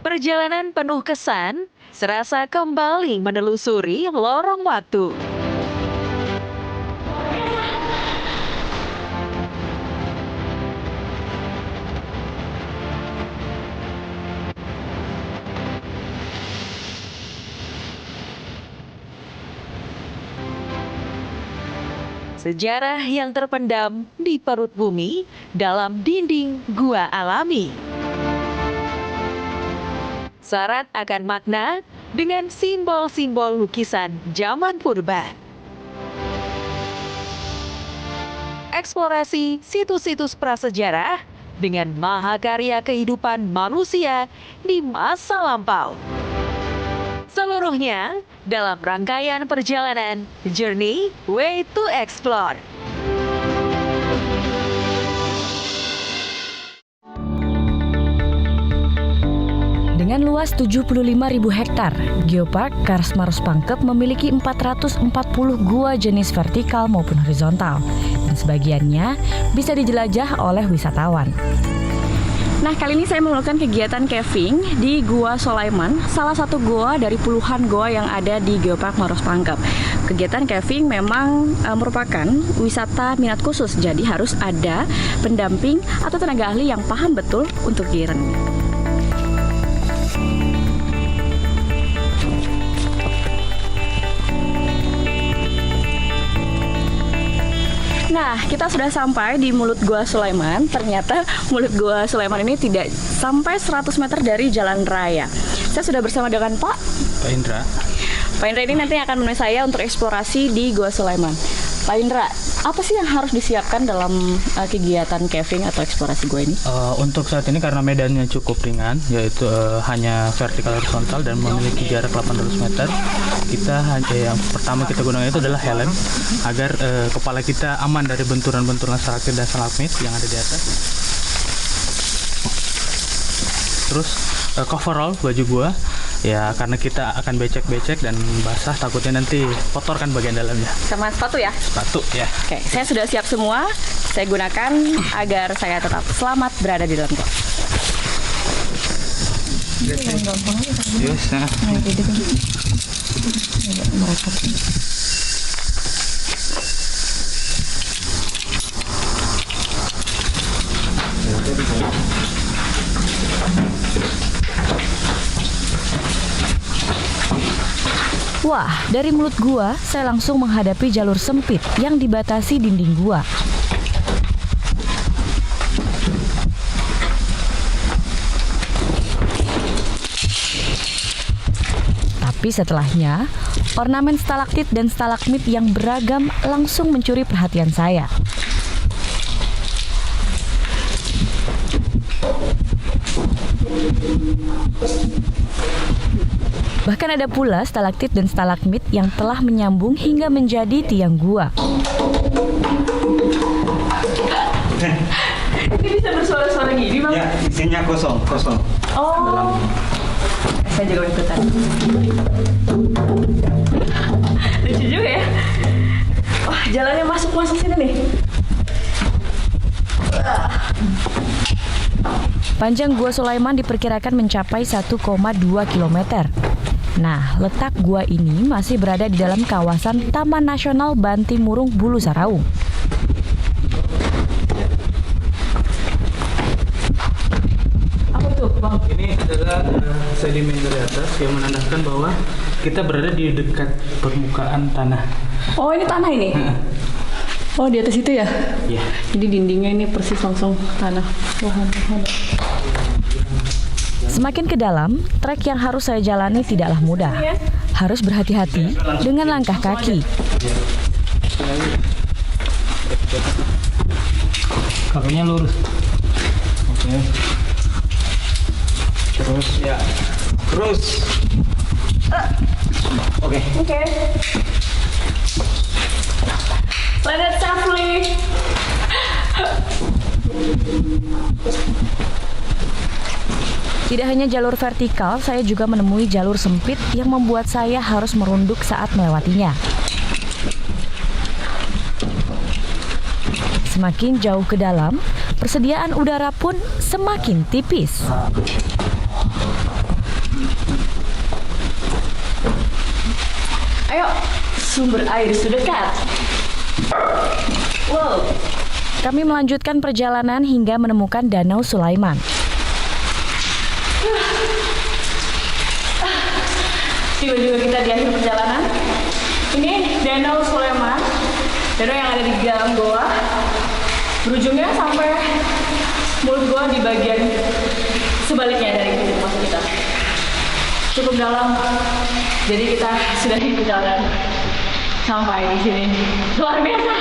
Perjalanan penuh kesan, serasa kembali menelusuri lorong waktu. Sejarah yang terpendam di perut bumi dalam dinding gua alami. Syarat akan makna dengan simbol-simbol lukisan zaman purba. Eksplorasi situs-situs prasejarah dengan mahakarya kehidupan manusia di masa lampau. Seluruhnya dalam rangkaian perjalanan Journey Way to Explore. Dengan luas 75.000 hektar, Geopark Kars Maros Pangkep memiliki 440 gua jenis vertikal maupun horizontal, dan sebagiannya bisa dijelajah oleh wisatawan. Nah, kali ini saya melakukan kegiatan caving di Gua Sulaiman, salah satu gua dari puluhan gua yang ada di Geopark Maros Pangkep. Kegiatan caving memang merupakan wisata minat khusus, jadi harus ada pendamping atau tenaga ahli yang paham betul untuk kegiatan. Nah, kita sudah sampai di mulut Gua Sulaiman. Ternyata mulut Gua Sulaiman ini tidak sampai 100 meter dari jalan raya. Saya sudah bersama dengan Pak Indra. Pak Indra ini nanti akan menemani saya untuk eksplorasi di Gua Sulaiman. Pak Indra, apa sih yang harus disiapkan dalam kegiatan caving atau eksplorasi gua ini? Untuk saat ini karena medannya cukup ringan, yaitu hanya vertikal horizontal dan memiliki jarak 800 meter, yang pertama kita gunakan itu adalah helm agar kepala kita aman dari benturan-benturan stalaktit dan stalagmit yang ada di atas. Terus coverall baju gua, ya karena kita akan becek-becek dan basah, takutnya nanti kotor kan bagian dalamnya. Sama sepatu ya? Sepatu ya. Oke, saya sudah siap semua. Saya gunakan agar saya tetap selamat berada di dalam gua. Yes, Wah, dari mulut gua, saya langsung menghadapi jalur sempit yang dibatasi dinding gua. Tapi setelahnya, ornamen stalaktit dan stalagmit yang beragam langsung mencuri perhatian saya. Bahkan ada pula stalaktit dan stalagmit yang telah menyambung hingga menjadi tiang gua. Ini bisa bersuara-suara gini, Bang? Ya, isinya kosong. Oh. Saya juga ikutan. Lucu juga ya. Wah, jalannya masuk sini nih. Panjang Gua Sulaiman diperkirakan mencapai 1,2 km. Nah, letak gua ini masih berada di dalam kawasan Taman Nasional Bantimurung Bulu Saraung. Apa tuh, Bang? Ini adalah sedimen dari atas yang menandakan bahwa kita berada di dekat permukaan tanah. Oh, ini tanah ini? Oh, di atas itu ya? Iya. Jadi dindingnya ini persis langsung tanah. Semakin ke dalam, trek yang harus saya jalani tidaklah mudah. Harus berhati-hati dengan langkah kaki. Kakinya lurus. Oke. Terus ya. Terus. Oke. Let it safely. Tidak hanya jalur vertikal, saya juga menemui jalur sempit yang membuat saya harus merunduk saat melewatinya. Semakin jauh ke dalam, persediaan udara pun semakin tipis. Ayo, sumber air sudah dekat. Wow. Kami melanjutkan perjalanan hingga menemukan Danau Sulaiman. Tiba juga kita di akhir perjalanan. Ini Danau Sulaiman, danau yang ada di dalam goa. Berujungnya sampai mulut goa di bagian sebaliknya dari pintu masuk kita. Cukup dalam, jadi kita sudah di perjalanan sampai di sini. Luar biasa.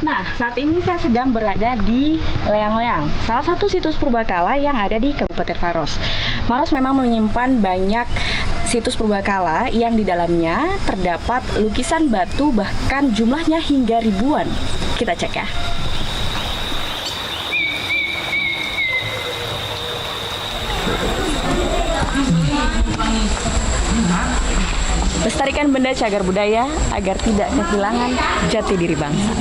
Nah, saat ini saya sedang berada di Leang-Leang, salah satu situs purbakala yang ada di Kabupaten Maros. Maros memang menyimpan banyak situs purbakala yang di dalamnya terdapat lukisan batu bahkan jumlahnya hingga ribuan. Kita cek ya. Lestarikan benda cagar budaya agar tidak kehilangan jati diri bangsa.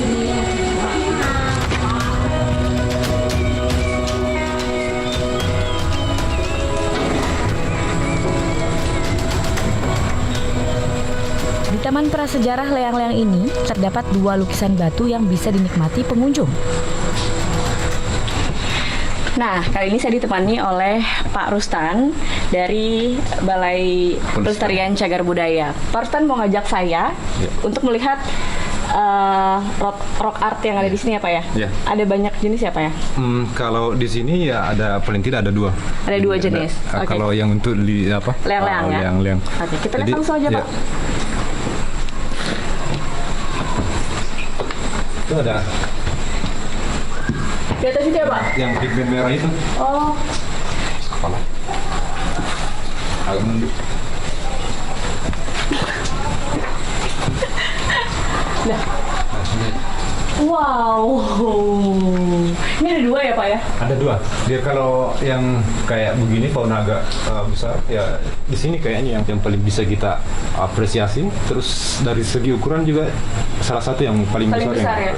Di Taman Prasejarah Leang-Leang ini terdapat 2 lukisan batu yang bisa dinikmati pengunjung. Nah, kali ini saya ditemani oleh Pak Rustan dari Balai Pelestarian Cagar Budaya. Pak Rustan mau ngajak saya untuk melihat rock art yang ada di sini ya Pak ya? Ya. Ada banyak jenis ya Pak ya? Kalau di sini ya ada paling tidak ada 2. Ada 2 jenis. Oke. Kalau yang untuk apa? Leang-leang ya? Leang-leang. Oke, kita lihat langsung aja ya. Pak. Itu ada Di atas itu ya Pak? yang pigmen merah itu. Oh. Kepala. Agak menunduk. Nah. Wow. Ini ada 2 ya Pak ya? Ada 2. Dia kalau yang kayak begini fauna agak besar ya di sini kayaknya yang paling bisa kita apresiasi. Terus dari segi ukuran juga salah satu yang paling besar ya?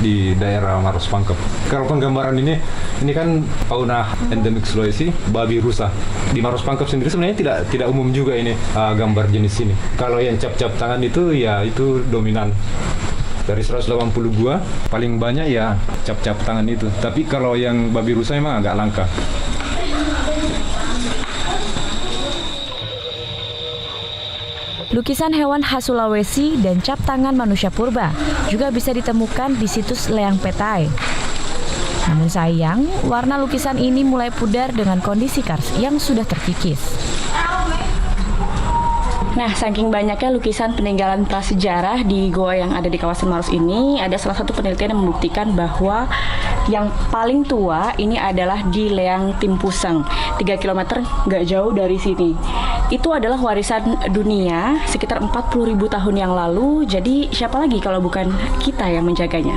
Di daerah Maros Pangkep. Kalau penggambaran ini kan fauna endemik Sulawesi, babi rusa. Di Maros Pangkep sendiri sebenarnya tidak umum juga ini gambar jenis ini. Kalau yang cap-cap tangan itu ya itu dominan. Dari 180 gua paling banyak ya cap-cap tangan itu. Tapi kalau yang babi rusa memang agak langka. Lukisan hewan khas Sulawesi dan cap tangan manusia purba juga bisa ditemukan di situs Leang Petai. Namun sayang, warna lukisan ini mulai pudar dengan kondisi kars yang sudah terkikis. Nah, saking banyaknya lukisan peninggalan prasejarah di goa yang ada di kawasan Maros ini, ada salah satu penelitian yang membuktikan bahwa yang paling tua ini adalah di Leang Timpuseng, 3 km nggak jauh dari sini. Itu adalah warisan dunia sekitar 40.000 tahun yang lalu, jadi siapa lagi kalau bukan kita yang menjaganya.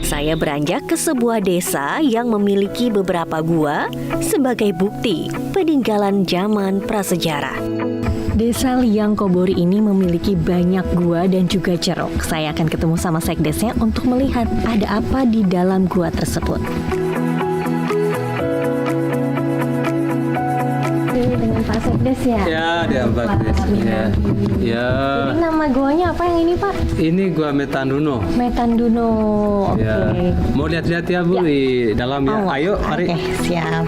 Saya beranjak ke sebuah desa yang memiliki beberapa gua sebagai bukti peninggalan zaman prasejarah. Desa Liang Kobori ini memiliki banyak gua dan juga ceruk. Saya akan ketemu sama sekdesnya untuk melihat ada apa di dalam gua tersebut. Dengan Pak Sekdes ya? Ya, di Pak Sekdes. Ya. Jadi nama guanya apa yang ini Pak? Ini gua Metanduno. Metanduno. Oke. Ya. Mau lihat-lihat ya Bu di dalam ya. Ayo, mari. Oke, siap.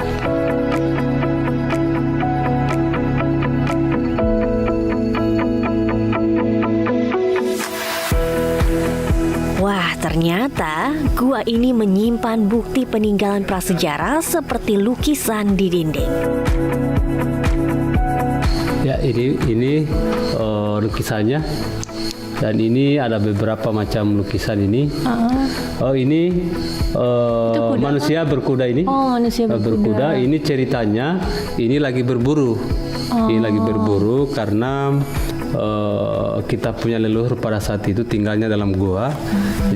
Wah, ternyata gua ini menyimpan bukti peninggalan prasejarah seperti lukisan di dinding. Ya, ini lukisannya. Dan ini ada beberapa macam lukisan ini. Oh, ini manusia berkuda ini. Oh, manusia berkuda. Ini ceritanya, ini lagi berburu. Ini lagi berburu karena kita punya leluhur pada saat itu tinggalnya dalam gua.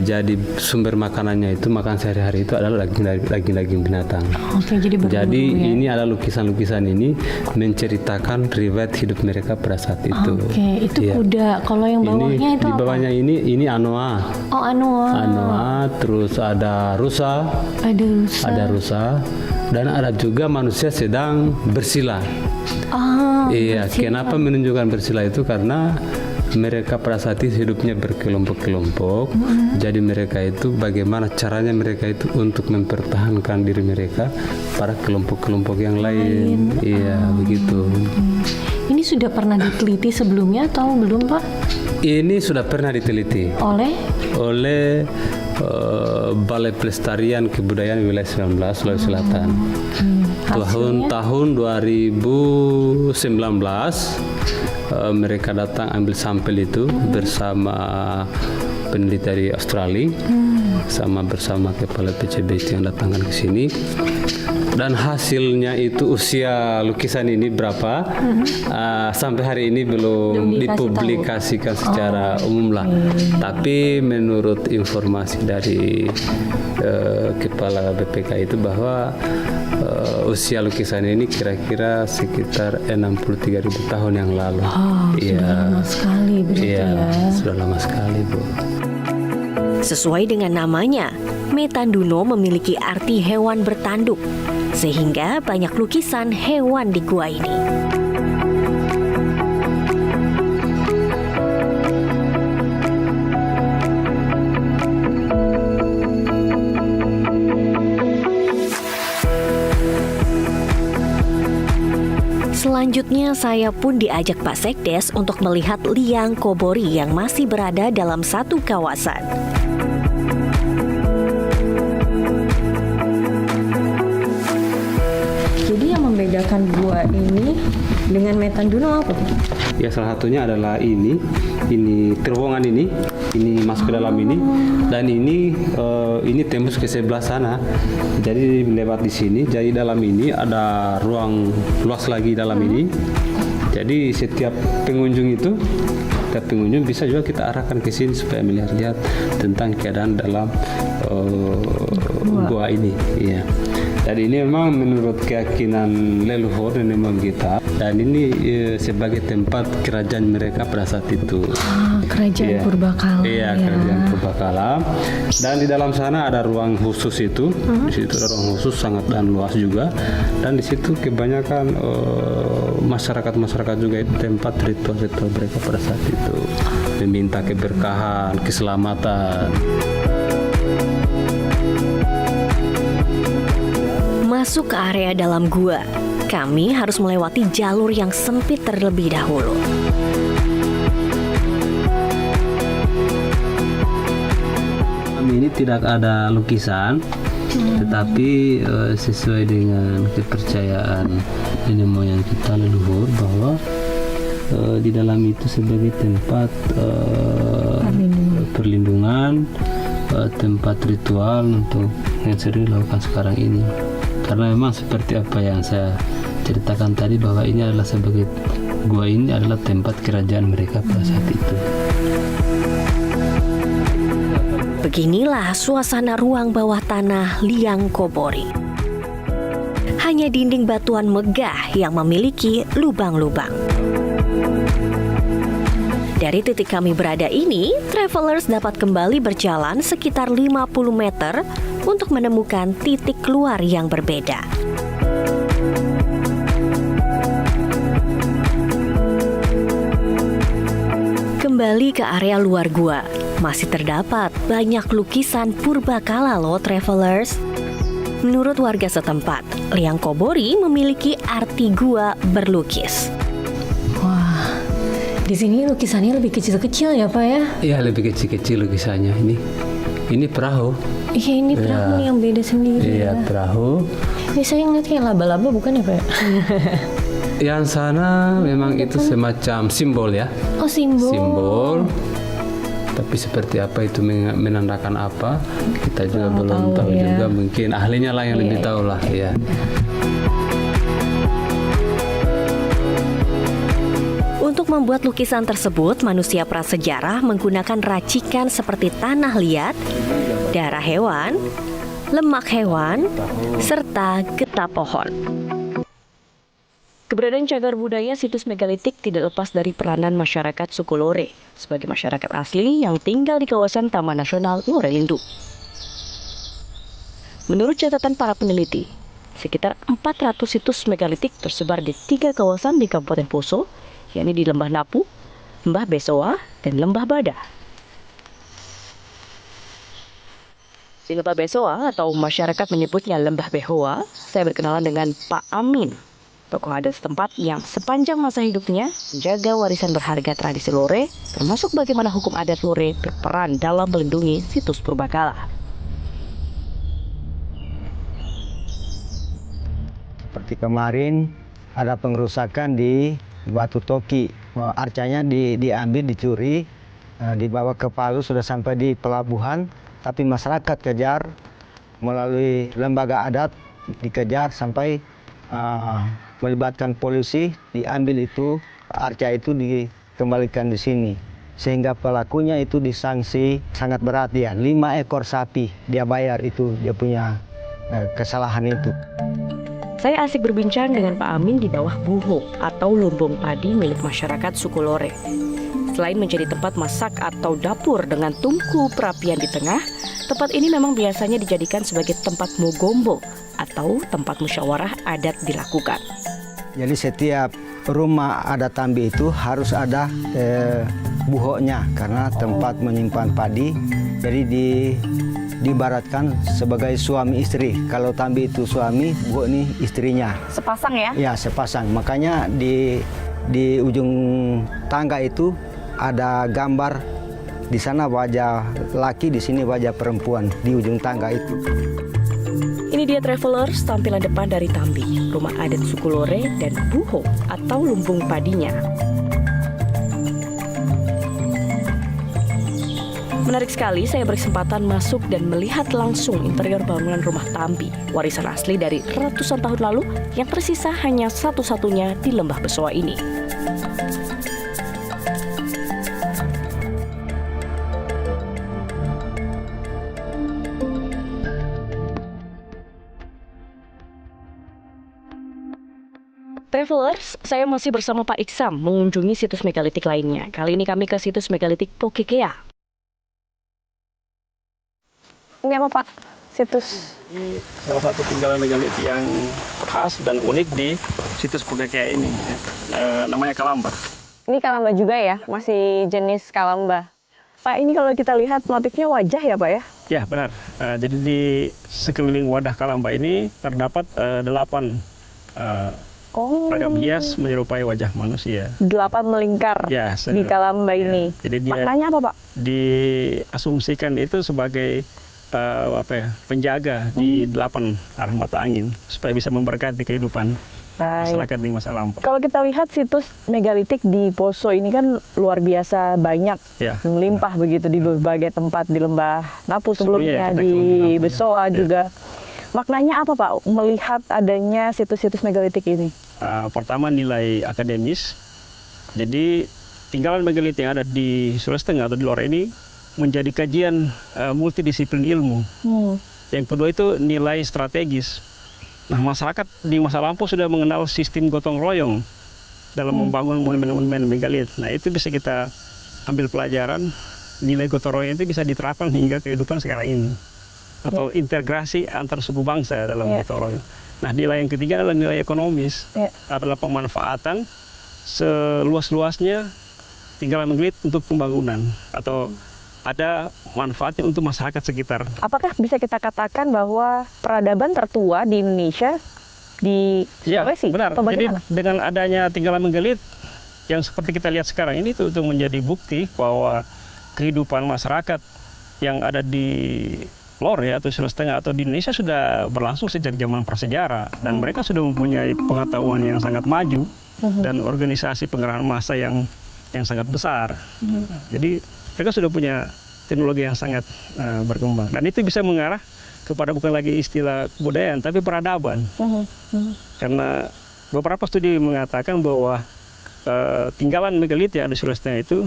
Jadi sumber makanannya itu makan sehari-hari itu adalah daging binatang. Oke, jadi Jadi ini adalah lukisan-lukisan ini menceritakan riwayat hidup mereka pada saat itu. Oke, itu Iya. kuda. Kalau yang bawahnya Ini itu di apa? bawahnya ini anoa. Oh, Anoa, terus ada rusa, Ada rusa. dan ada juga manusia sedang bersila. Iya, kenapa menunjukkan bersila itu karena mereka pada saat itu hidupnya berkelompok-kelompok. Jadi mereka itu bagaimana caranya mereka itu untuk mempertahankan diri mereka pada kelompok-kelompok yang lain. Iya, begitu. Ini sudah pernah diteliti sebelumnya atau belum, Pak? Ini sudah pernah diteliti oleh Balai Pelestarian Kebudayaan Wilayah 19 Sulawesi Selatan. Tahun 2019 mereka datang ambil sampel itu bersama peneliti dari Australia, bersama kepala PCBT yang datangkan ke sini. Dan hasilnya itu usia lukisan ini berapa sampai hari ini belum dipublikasikan secara umum lah. Tapi menurut informasi dari kepala BPK itu bahwa usia lukisan ini kira-kira sekitar 63.000 tahun yang lalu. Sudah lama sekali berarti ya. Sudah lama sekali, Bu. Sesuai dengan namanya, Metanduno memiliki arti hewan bertanduk, sehingga banyak lukisan hewan di gua ini. Selanjutnya saya pun diajak Pak Sekdes untuk melihat liang kobori yang masih berada dalam satu kawasan. Jadi yang membedakan gua ini dengan Metanduno apa? Ya, salah satunya adalah ini terowongan ini masuk ke dalam ini, dan ini tembus ke sebelah sana. Jadi lewat di sini. Jadi dalam ini ada ruang luas lagi dalam ini. Jadi setiap pengunjung bisa juga kita arahkan ke sini supaya melihat tentang keadaan dalam gua ini. Iya. Dan ini memang menurut keyakinan leluhur nenek moyang kita, dan ini sebagai tempat kerajaan mereka pada saat itu. Kerajaan Purbakala. Iya, kerajaan Purbakala. Dan di dalam sana ada ruang khusus itu. Di situ ada ruang khusus sangat dan luas juga. Dan di situ kebanyakan masyarakat juga itu tempat ritual-ritual mereka pada saat itu, meminta keberkahan, keselamatan. Masuk ke area dalam gua, kami harus melewati jalur yang sempit terlebih dahulu. Ini tidak ada lukisan, tetapi sesuai dengan kepercayaan nenek moyang kita leluhur bahwa di dalam itu sebagai tempat perlindungan, tempat ritual untuk yang sering dilakukan sekarang ini. Karena memang seperti apa yang saya ceritakan tadi, bahwa ini adalah sebagai gua ini adalah tempat kerajaan mereka pada saat itu. Beginilah suasana ruang bawah tanah liang kobori. Hanya dinding batuan megah yang memiliki lubang-lubang. Dari titik kami berada ini, travelers dapat kembali berjalan sekitar 50 meter untuk menemukan titik keluar yang berbeda. Kembali ke area luar gua, masih terdapat banyak lukisan purbakala loh travelers. Menurut warga setempat, liang kobori memiliki arti gua berlukis. Di sini lukisannya lebih kecil-kecil ya, Pak ya? Iya, lebih kecil-kecil lukisannya ini. Ini perahu. Iya, ini perahu yang beda sendiri. Iya, perahu. Ini saya ngeliat kayak laba-laba bukan ya, Pak? Yang sana memang itu semacam simbol ya. Oh, simbol. Simbol. Tapi seperti apa itu menandakan apa, kita juga belum tahu ya. juga. Mungkin ahlinya lah yang lebih tahu lah ya. Untuk membuat lukisan tersebut, manusia prasejarah menggunakan racikan seperti tanah liat, darah hewan, lemak hewan, serta getah pohon. Keberadaan cagar budaya situs megalitik tidak lepas dari peranan masyarakat suku Lore sebagai masyarakat asli yang tinggal di kawasan Taman Nasional Lore Lindu. Menurut catatan para peneliti, sekitar 400 situs megalitik tersebar di 3 kawasan di Kabupaten Poso, yakni di Lembah Napu, Lembah Besoa, dan Lembah Bada. Di Lembah Besoa atau masyarakat menyebutnya Lembah Behoa, saya berkenalan dengan Pak Amin, tokoh adat setempat yang sepanjang masa hidupnya menjaga warisan berharga tradisi Lore, termasuk bagaimana hukum adat Lore berperan dalam melindungi situs purbakala. Seperti kemarin ada pengerusakan di Batu Toki, arcanya diambil, dicuri, dibawa ke Palu, sudah sampai di pelabuhan, tapi masyarakat kejar melalui lembaga adat, dikejar sampai melibatkan polisi, diambil itu arca itu dikembalikan di sini, sehingga pelakunya itu disanksi sangat berat ya, 5 ekor sapi dia bayar, itu dia punya kesalahan itu. Saya asik berbincang dengan Pak Amin di bawah buho atau lumbung padi milik masyarakat suku Lore. Selain menjadi tempat masak atau dapur dengan tungku perapian di tengah, tempat ini memang biasanya dijadikan sebagai tempat mogombo atau tempat musyawarah adat dilakukan. Jadi setiap rumah adat Tambi itu harus ada buhonya karena tempat menyimpan padi. Jadi diibaratkan sebagai suami istri. Kalau Tambi itu suami, buho ini istrinya. Sepasang ya? Ya, sepasang. Makanya di ujung tangga itu ada gambar, di sana wajah laki, di sini wajah perempuan di ujung tangga itu. Ini dia Travelers, tampilan depan dari Tambi, rumah adat suku Lore dan buho atau lumbung padinya. Menarik sekali, saya berkesempatan masuk dan melihat langsung interior bangunan rumah Tambi, warisan asli dari ratusan tahun lalu yang tersisa hanya satu-satunya di Lembah Besoa ini. Travelers, saya masih bersama Pak Iksam mengunjungi situs megalitik lainnya. Kali ini kami ke situs megalitik Pokekea. Ini apa Pak? Situs? Ini salah satu tinggalan megalitik yang khas dan unik di situs Pokekea ini. Namanya Kalamba. Ini Kalamba juga ya? Masih jenis Kalamba. Pak, ini kalau kita lihat motifnya wajah ya Pak ya? Ya benar. Jadi di sekeliling wadah Kalamba ini terdapat 8 ragam hias menyerupai wajah manusia. 8 melingkar Ya, di Kalamba ini. Jadi dia maknanya apa Pak? Diasumsikan itu sebagai penjaga di 8 arah mata angin supaya bisa memberkati kehidupan masyarakat di masa lampau. Kalau kita lihat situs megalitik di Poso ini kan luar biasa banyak, melimpah begitu di berbagai tempat, di Lembah Napu sebelumnya, di Besoa juga. Maknanya apa Pak melihat adanya situs-situs megalitik ini? Pertama nilai akademis. Jadi tinggalan megalitik yang ada di Sulawesi Tengah atau di Lore ini menjadi kajian multidisiplin ilmu. Yang kedua itu nilai strategis. Nah, masyarakat di masa lampau sudah mengenal sistem gotong royong dalam membangun monumen-monumen megalit. Nah, itu bisa kita ambil pelajaran, nilai gotong royong itu bisa diterapkan hingga kehidupan sekarang ini. Atau integrasi antar suku bangsa dalam gotong royong. Nah, nilai yang ketiga adalah nilai ekonomis. Adalah pemanfaatan seluas-luasnya tinggalan megalit untuk pembangunan atau ada manfaatnya untuk masyarakat sekitar. Apakah bisa kita katakan bahwa peradaban tertua di Indonesia di Sulawesi? Benar. Jadi dengan adanya tinggalan megalit yang seperti kita lihat sekarang ini itu menjadi bukti bahwa kehidupan masyarakat yang ada di Lore atau Sulawesi Tengah atau di Indonesia sudah berlangsung sejak zaman prasejarah dan mereka sudah mempunyai pengetahuan yang sangat maju dan organisasi pengerahan massa yang sangat besar. Jadi mereka sudah punya teknologi yang sangat berkembang dan itu bisa mengarah kepada bukan lagi istilah kebudayaan tapi peradaban. Karena beberapa studi mengatakan bahwa tinggalan megalitik yang ada di Sulawesi Tengah itu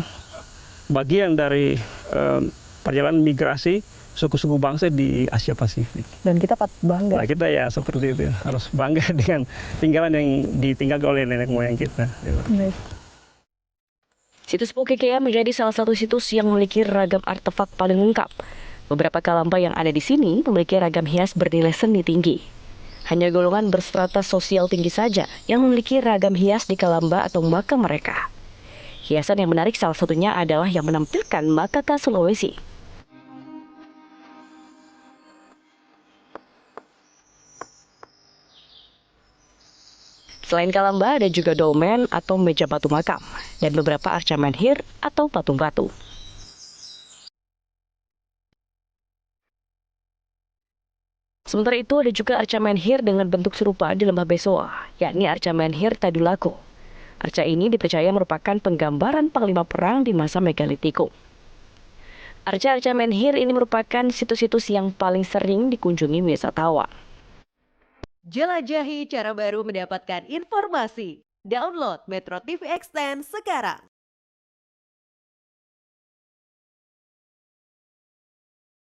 bagian dari perjalanan migrasi suku-suku bangsa di Asia Pasifik. Dan kita patut bangga. Nah, kita ya seperti itu, harus bangga dengan tinggalan yang ditinggalkan oleh nenek moyang kita. Baik. Situs Pokekea menjadi salah satu situs yang memiliki ragam artefak paling lengkap. Beberapa kalamba yang ada di sini memiliki ragam hias bernilai seni tinggi. Hanya golongan berstrata sosial tinggi saja yang memiliki ragam hias di kalamba atau makam mereka. Hiasan yang menarik salah satunya adalah yang menampilkan makaka Sulawesi. Selain kalamba, ada juga dolmen atau meja batu makam, dan beberapa arca menhir atau patung batu. Sementara itu, ada juga arca menhir dengan bentuk serupa di Lembah Besoa, yakni arca menhir Tadulako. Arca ini dipercaya merupakan penggambaran panglima perang di masa megalitikum. Arca-arca menhir ini merupakan situs-situs yang paling sering dikunjungi wisatawan. Jelajahi cara baru mendapatkan informasi. Download Metro TV Extend sekarang.